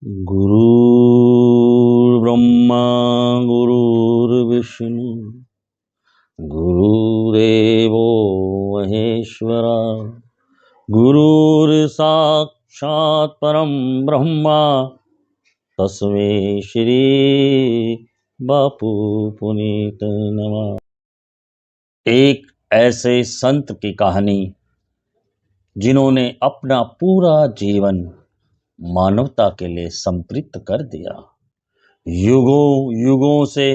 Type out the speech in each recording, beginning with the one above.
गुरुर्ब्रह्मा गुरुर्विष्णु गुरुदेवो महेश्वरा गुरुर्साक्षात् परम ब्रह्मा तस्मै श्री बापू पुनीत नमः। एक ऐसे संत की कहानी जिन्होंने अपना पूरा जीवन मानवता के लिए समर्पित कर दिया। युगों युगों से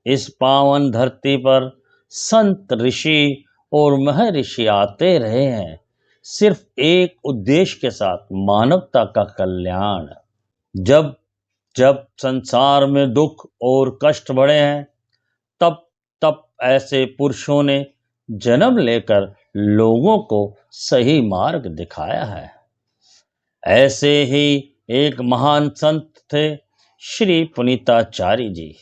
इस पावन धरती पर संत ऋषि और महर्षि आते रहे हैं, सिर्फ एक उद्देश्य के साथ, मानवता का कल्याण। जब जब संसार में दुख और कष्ट बढ़े हैं, तब तब ऐसे पुरुषों ने जन्म लेकर लोगों को सही मार्ग दिखाया है। ऐसे ही एक महान संत थे श्री पुनीताचार्य जी,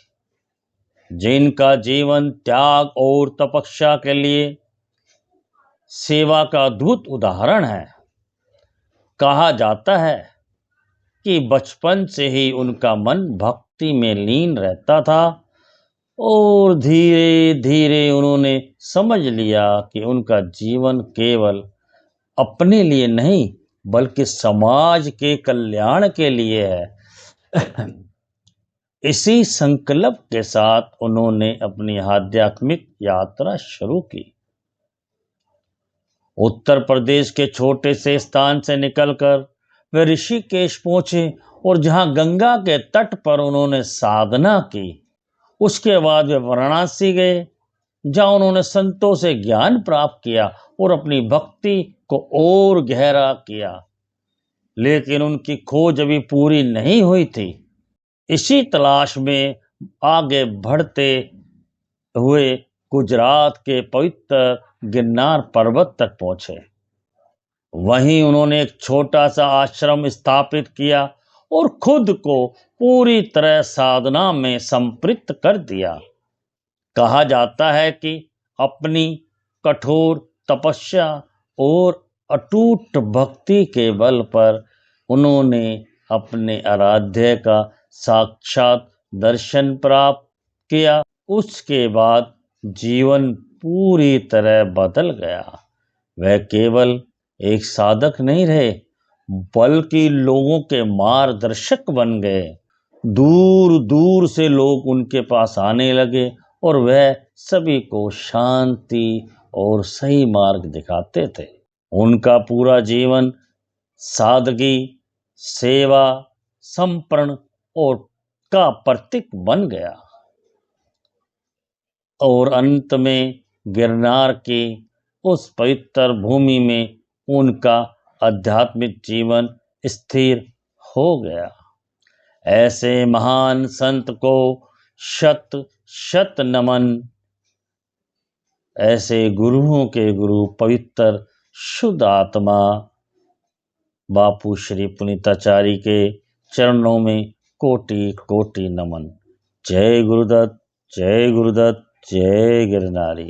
जिनका जीवन त्याग और तपस्या के लिए सेवा का अद्भुत उदाहरण है। कहा जाता है कि बचपन से ही उनका मन भक्ति में लीन रहता था और धीरे धीरे उन्होंने समझ लिया कि उनका जीवन केवल अपने लिए नहीं बल्कि समाज के कल्याण के लिए है। इसी संकल्प के साथ उन्होंने अपनी आध्यात्मिक यात्रा शुरू की। उत्तर प्रदेश के छोटे से स्थान से निकलकर वे ऋषिकेश पहुंचे और जहां गंगा के तट पर उन्होंने साधना की। उसके बाद वे वाराणसी गए, जहां उन्होंने संतों से ज्ञान प्राप्त किया और अपनी भक्ति को और गहरा किया। लेकिन उनकी खोज अभी पूरी नहीं हुई थी। इसी तलाश में आगे बढ़ते हुए गुजरात के पवित्र गिरनार पर्वत तक पहुंचे। वहीं उन्होंने एक छोटा सा आश्रम स्थापित किया और खुद को पूरी तरह साधना में समर्पित कर दिया। कहा जाता है कि अपनी कठोर तपस्या और अटूट भक्ति के बल पर उन्होंने अपने आराध्य का साक्षात दर्शन प्राप्त किया। उसके बाद जीवन पूरी तरह बदल गया। वह केवल एक साधक नहीं रहे बल्कि लोगों के मार्गदर्शक बन गए। दूर दूर से लोग उनके पास आने लगे और वह सभी को शांति और सही मार्ग दिखाते थे। उनका पूरा जीवन सादगी, सेवा, समर्पण और का प्रतीक बन गया और अंत में गिरनार की उस पवित्र भूमि में उनका आध्यात्मिक जीवन स्थिर हो गया। ऐसे महान संत को शत शत नमन। ऐसे गुरुओं के गुरु पवित्र शुद्ध आत्मा बापू श्री पुनीताचार्य के चरणों में कोटि कोटि नमन। जय गुरुदत्त, जय गुरुदत्त, जय गिरनारी।